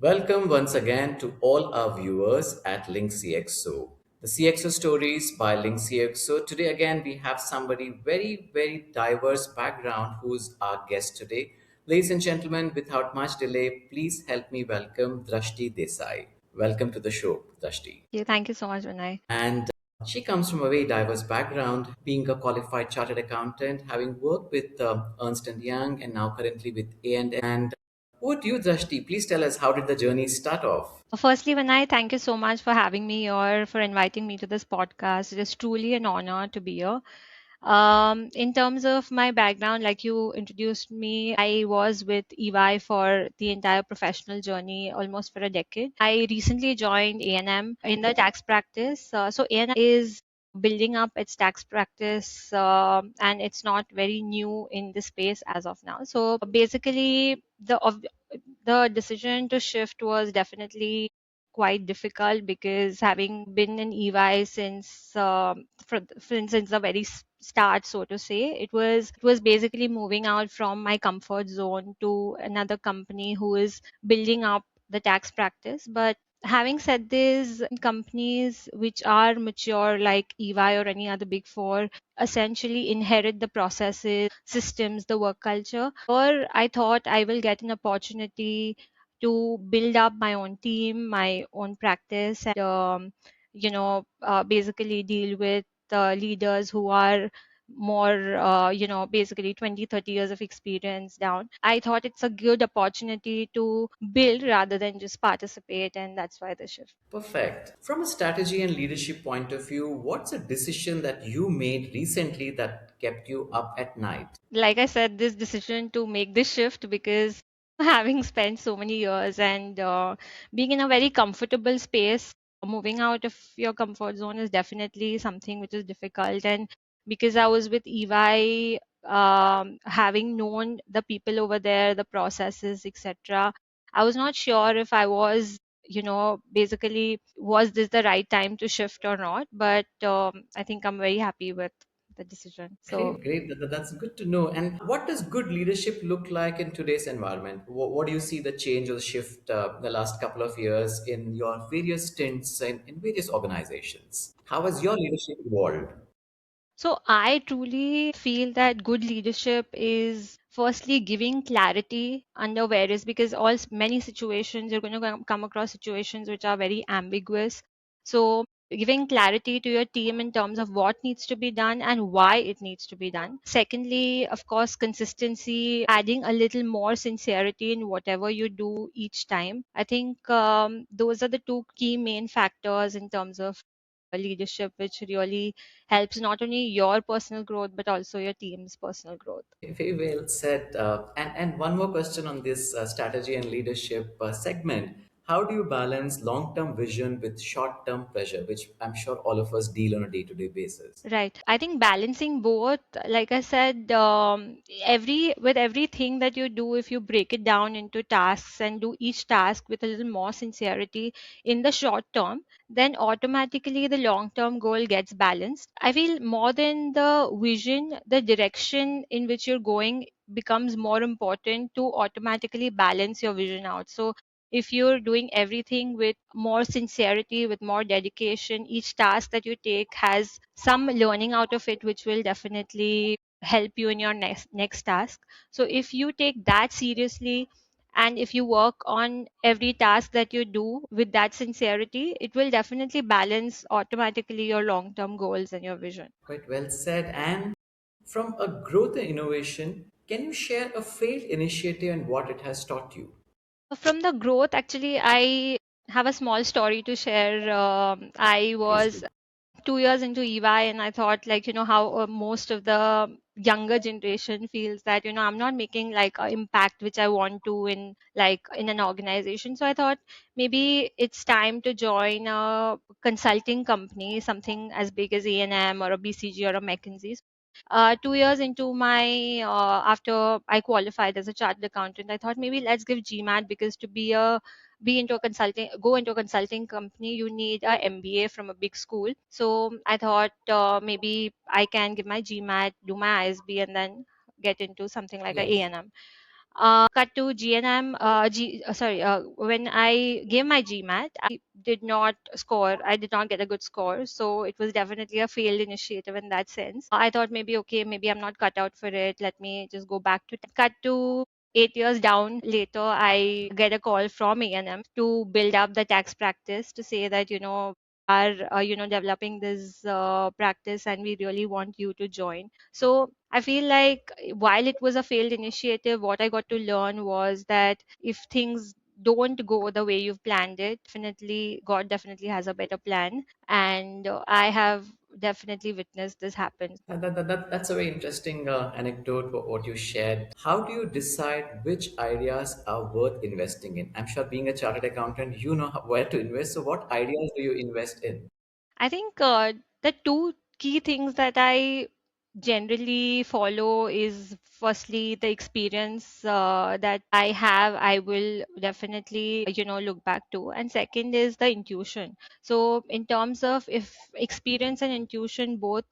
Welcome once again to all our viewers at LinkCxO. The CxO stories by LinkCxO. Today again we have somebody very diverse background who's our guest today. Ladies and gentlemen, without much delay, please help me welcome Drashti Desai. Welcome to the show, Drashti. Yeah, thank you so much, Vinay. And she comes from a very diverse background, being a qualified chartered accountant, having worked with Ernst& Young and now currently with A&M. And over to you, Drashti. Please tell us, how did the journey start off? Firstly, Vinay, thank you so much for having me or for inviting me to this podcast. It is truly an honor to be here. In terms of my background, like you introduced me, I was with EY for the entire professional journey, almost for a decade. I recently joined A&M in the tax practice. So A&M is building up its tax practice, and it's not very new in this space as of now. So basically, the decision to shift was definitely quite difficult because having been in EY since since the very start, so to say, it was basically moving out from my comfort zone to another company who is building up the tax practice. But having said this, companies which are mature like EY or any other big four essentially inherit the processes, systems, the work culture. Or I thought I will get an opportunity to build up my own team, my own practice, and basically deal with leaders who are more basically 20, 30 years of experience down. I thought it's a good opportunity to build rather than just participate, and that's why the shift. Perfect. From a strategy and leadership point of view, what's a decision that you made recently that kept you up at night? Like I said, this decision to make this shift because having spent so many years and being in a very comfortable space, moving out of your comfort zone is definitely something which is difficult. And because I was with EY, having known the people over there, the processes, etc., I was not sure if I was, basically, was this the right time to shift or not? But I think I'm very happy with the decision. So Great. That's good to know. And what does good leadership look like in today's environment? What do you see the change or the shift the last couple of years in your various stints in various organizations? How has your leadership evolved? So I truly feel that good leadership is firstly giving clarity under various, because many situations you're going to come across situations which are very ambiguous. So giving clarity to your team in terms of what needs to be done and why it needs to be done. Secondly, of course, consistency, adding a little more sincerity in whatever you do each time. I think those are the two key main factors in terms of leadership, which really helps not only your personal growth but also your team's personal growth. Very well said. And one more question on this strategy and leadership segment. How do you balance long term vision with short term pressure, which I'm sure all of us deal on a day to day basis? Right. I think balancing both, like I said, everything that you do, if you break it down into tasks and do each task with a little more sincerity in the short term, then automatically the long term goal gets balanced. I feel more than the vision, the direction in which you're going becomes more important to automatically balance your vision out. So if you're doing everything with more sincerity, with more dedication, each task that you take has some learning out of it, which will definitely help you in your next task. So if you take that seriously, and if you work on every task that you do with that sincerity, it will definitely balance automatically your long term goals and your vision. Quite well said. And from a growth and innovation, can you share a failed initiative and what it has taught you? From the growth, actually, I have a small story to share. I Please was do. 2 years into EY, and I thought, like, how most of the younger generation feels that, I'm not making like an impact which I want to in in an organization. So I thought maybe it's time to join a consulting company, something as big as A&M or a BCG or a McKinsey. 2 years into my after I qualified as a chartered accountant, I thought maybe let's give GMAT, because to be into a consulting go into a consulting company, you need a MBA from a big school. So I thought maybe I can give my GMAT, do my ISB, and then get into something like a Yes. A&M. Cut to GNM, sorry, when I gave my GMAT, I did not score. I did not get a good score. So it was definitely a failed initiative in that sense. I thought maybe, okay, maybe I'm not cut out for it. Let me just go back to cut to 8 years down later, I get a call from A&M to build up the tax practice to say that, are developing this practice and we really want you to join. So I feel like while it was a failed initiative, what I got to learn was that if things don't go the way you've planned it, definitely God definitely has a better plan, and I have definitely witnessed this happen. That's a very interesting anecdote what you shared. How do you decide which ideas are worth investing in? I'm sure being a chartered accountant, you know where to invest. So, what ideas do you invest in? I think the two key things that I generally follow is firstly the experience that I have, I will definitely, look back to. And second is the intuition. So, in terms of if experience and intuition both,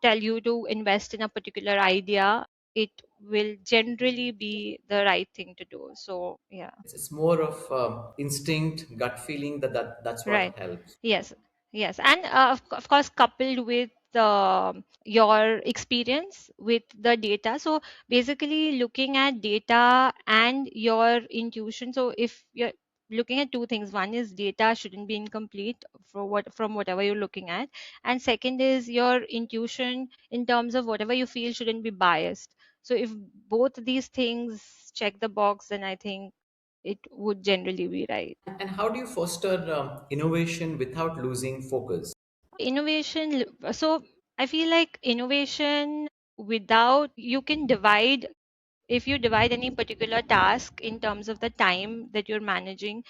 tell you to invest in a particular idea, it will generally be the right thing to do. So, yeah. It's more of instinct, gut feeling that's what Right. helps. Yes. Yes. And of course, coupled with your experience with the data. So basically, looking at data and your intuition. So if you're looking at two things, one is data shouldn't be incomplete from whatever you're looking at, and second is your intuition in terms of whatever you feel shouldn't be biased. So if both these things check the box, then I think it would generally be right. And how do you foster innovation without losing focus? Innovation, so I feel like innovation without you can divide if you divide any particular task in terms of the time that you're managing,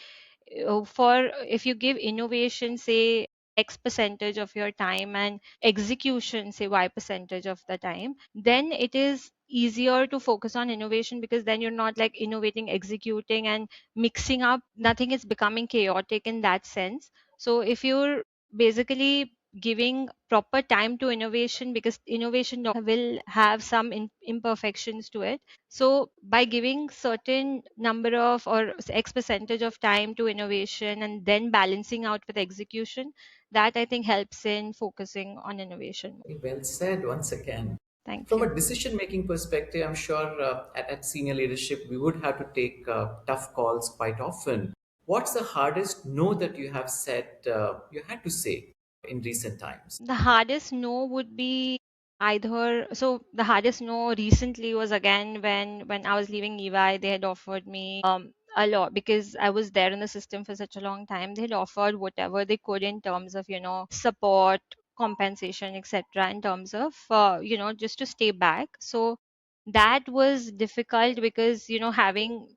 for if you give innovation say x percentage of your time and execution say y percentage of the time, then it is easier to focus on innovation because then you're not like innovating, executing and mixing up. Nothing is becoming chaotic in that sense. So if you're basically giving proper time to innovation, because innovation will have some imperfections to it, so by giving certain number of or X percentage of time to innovation and then balancing out with execution, that I think helps in focusing on innovation. Well said once again. Thank From you. a decision making perspective, I'm sure at senior leadership, we would have to take tough calls quite often. What's the hardest no that you have said you had to say in recent times? The hardest no would be either, so the hardest no recently was again when I was leaving EY, they had offered me a lot because I was there in the system for such a long time. They had offered whatever they could in terms of, support, compensation, etc., in terms of just to stay back. So that was difficult because, having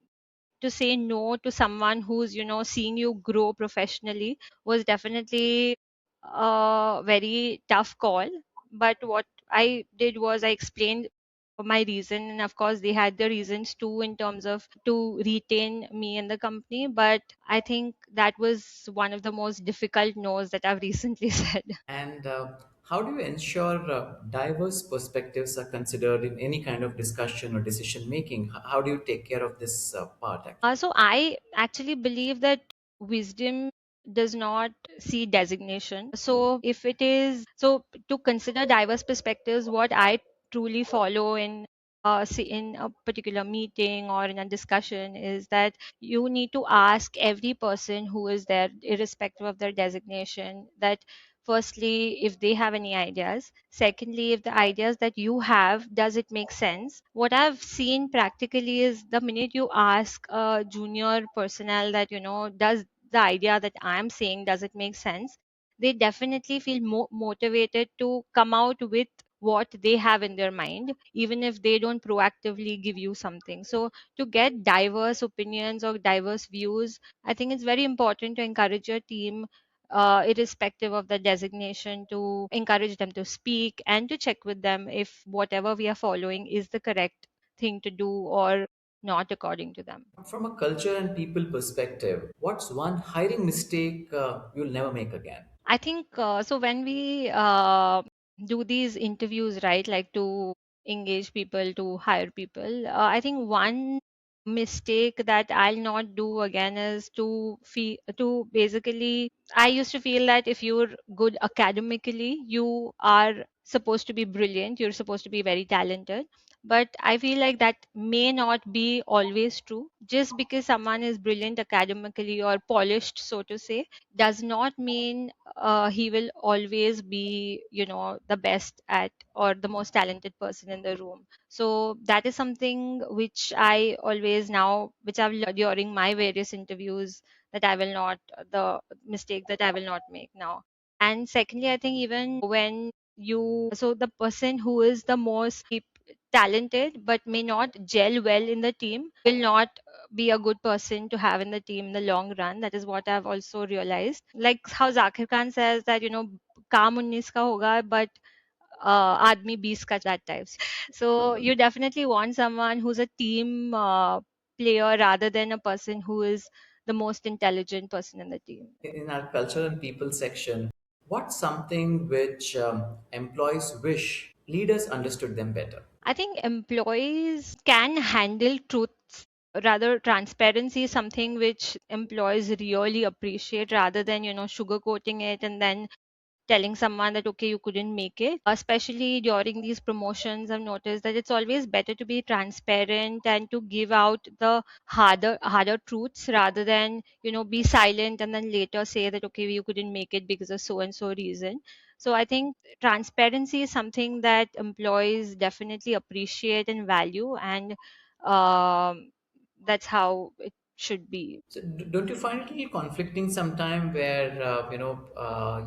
to say no to someone who's seeing you grow professionally was definitely a very tough call. But what I did was I explained my reason, and of course they had the reasons too in terms of to retain me in the company. But I think that was one of the most difficult no's that I've recently said. And how do you ensure diverse perspectives are considered in any kind of discussion or decision making? How do you take care of this part actually? So I actually believe that wisdom does not see designation. So if it is so to consider diverse perspectives, what I truly follow in in a particular meeting or in a discussion is that you need to ask every person who is there, irrespective of their designation, that firstly if they have any ideas, secondly if the ideas that you have, does it make sense. What I've seen practically is the minute you ask a junior personnel that does the idea that I'm saying, does it make sense, they definitely feel more motivated to come out with what they have in their mind, even if they don't proactively give you something. So to get diverse opinions or diverse views, I think it's very important to encourage your team, irrespective of the designation, to encourage them to speak and to check with them if whatever we are following is the correct thing to do or not according to them. From a culture and people perspective, what's one hiring mistake you'll never make again? I think so. When we do these interviews, right, like to engage people, to hire people, I think one mistake that I'll not do again is to basically, I used to feel that if you're good academically, you are supposed to be brilliant, you're supposed to be very talented. But I feel like that may not be always true. Just because someone is brilliant academically or polished, so to say, does not mean he will always be, the best at or the most talented person in the room. So that is something which I always now, which I've learned during my various interviews, that I will not, the mistake that I will not make now. And secondly, I think even when so the person who is the most talented but may not gel well in the team will not be a good person to have in the team in the long run. That is what I've also realized. Like how Zakir Khan says that, काम 19 का होगा, but आदमी 20 का, that types. So you definitely want someone who's a team player rather than a person who is the most intelligent person in the team. In our culture and people section, what's something which employees wish leaders understood them better? I think employees can handle truths. Rather, transparency is something which employees really appreciate rather than, sugarcoating it and then telling someone that okay, you couldn't make it. Especially during these promotions, I've noticed that it's always better to be transparent and to give out the harder truths rather than, be silent and then later say that okay, you couldn't make it because of so and so reason. So I think transparency is something that employees definitely appreciate and value, and um, that's how it should be. So don't you find it a little conflicting sometime where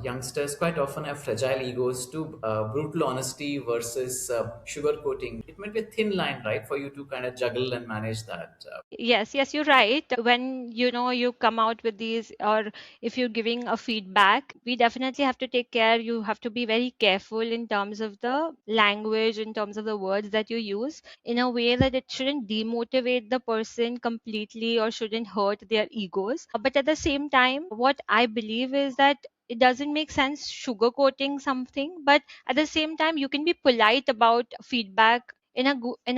youngsters quite often have fragile egos to brutal honesty versus sugarcoating? It might be a thin line, right, for you to kind of juggle and manage that. Yes, yes, you're right. When you come out with these, or if you're giving a feedback, we definitely have to take care. You have to be very careful in terms of the language, in terms of the words that you use, in a way that it shouldn't demotivate the person completely or shouldn't hurt their egos. But at the same time, what I believe is that it doesn't make sense sugarcoating something, but at the same time, you can be polite about feedback in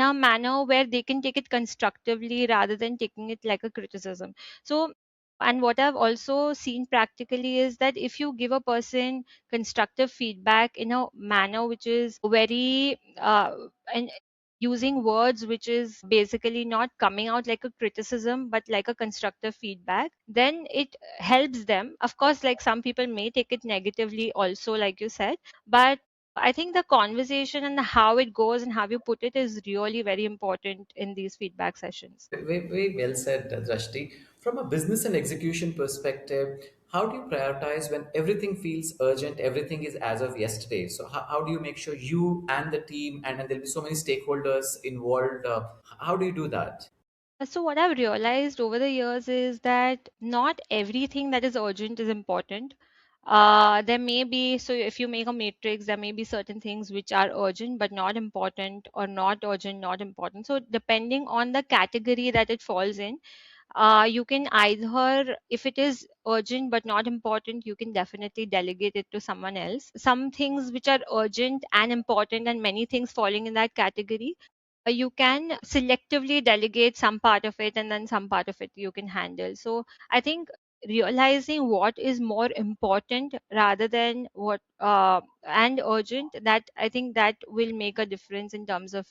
a manner where they can take it constructively rather than taking it like a criticism. So, and what I've also seen practically is that if you give a person constructive feedback in a manner which is very and using words which is basically not coming out like a criticism but like a constructive feedback, then it helps them. Of course, like some people may take it negatively also, like you said, but I think the conversation and how it goes and how you put it is really very important in these feedback sessions. Very, very well said, Drashti. From a business and execution perspective, how do you prioritize when everything feels urgent, everything is as of yesterday? So, how do you make sure you and the team, and there'll be so many stakeholders involved? How do you do that? So, what I've realized over the years is that not everything that is urgent is important. There may be, so if you make a matrix, there may be certain things which are urgent but not important, or not urgent, not important. So, depending on the category that it falls in, you can either, if it is urgent but not important, you can definitely delegate it to someone else. Some things which are urgent and important, and many things falling in that category, you can selectively delegate some part of it and then some part of it you can handle. So I think realizing what is more important rather than what and urgent, that I think that will make a difference in terms of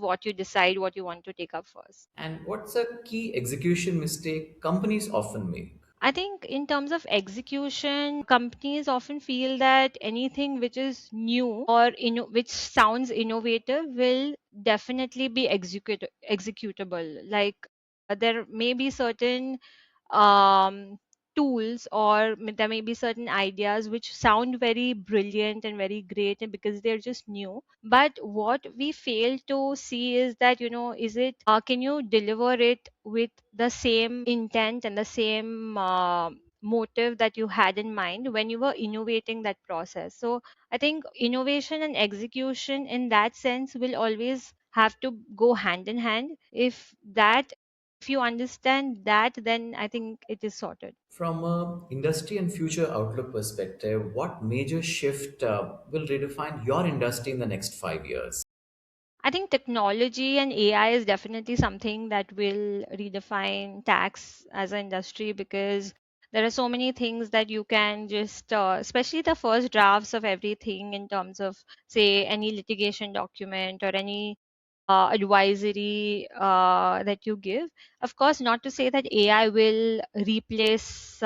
what you decide what you want to take up first. And what's a key execution mistake companies often make? I think in terms of execution, companies often feel that anything which is new or which sounds innovative will definitely be executable. Like there may be certain um, tools, or there may be certain ideas which sound very brilliant and very great, and because they're just new. But what we fail to see is that, is it, can you deliver it with the same intent and the same motive that you had in mind when you were innovating that process? So I think innovation and execution in that sense will always have to go hand in hand. If you understand that, then I think it is sorted. From a industry and future outlook perspective, what major shift will redefine your industry in the next 5 years? I think technology and AI is definitely something that will redefine tax as an industry, because there are so many things that you can just, especially the first drafts of everything in terms of, say, any litigation document or any advisory that you give. Of course, not to say that AI will replace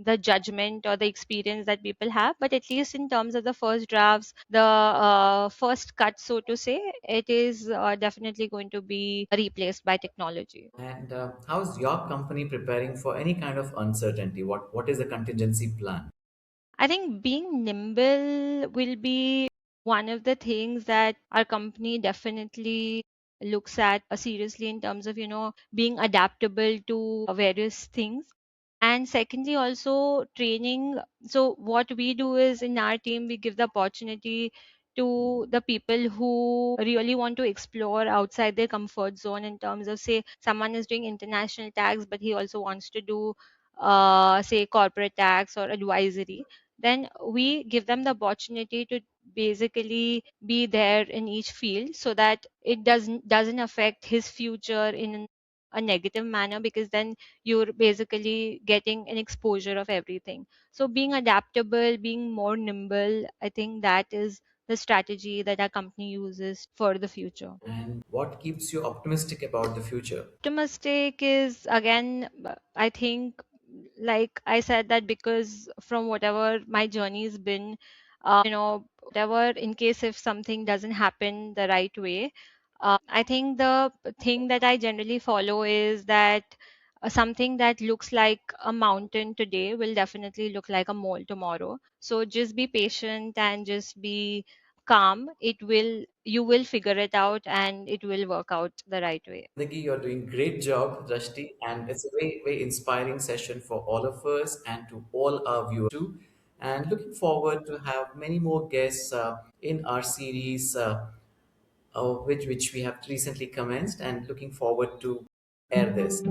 the judgment or the experience that people have, but at least in terms of the first drafts, the first cut, so to say, it is definitely going to be replaced by technology. And how is your company preparing for any kind of uncertainty? What is the contingency plan? I think being nimble will be one of the things that our company definitely looks at seriously, in terms of, being adaptable to various things. And secondly, also training. So what we do is, in our team, we give the opportunity to the people who really want to explore outside their comfort zone, in terms of, say, someone is doing international tax, but he also wants to do, say, corporate tax or advisory. Then we give them the opportunity to basically be there in each field, so that it doesn't affect his future in a negative manner, because then you're basically getting an exposure of everything. So being adaptable, being more nimble, I think that is the strategy that our company uses for the future. And what keeps you optimistic about the future? Optimistic is, again, I think, like I said, that because from whatever my journey's been, whatever, in case if something doesn't happen the right way, I think the thing that I generally follow is that something that looks like a mountain today will definitely look like a mole tomorrow. So just be patient and just be calm. You will figure it out, and it will work out the right way. Ziggy, you're doing great job, Drashti, and it's a very inspiring session for all of us and to all our viewers too. And looking forward to have many more guests in our series, which we have recently commenced, and looking forward to air this.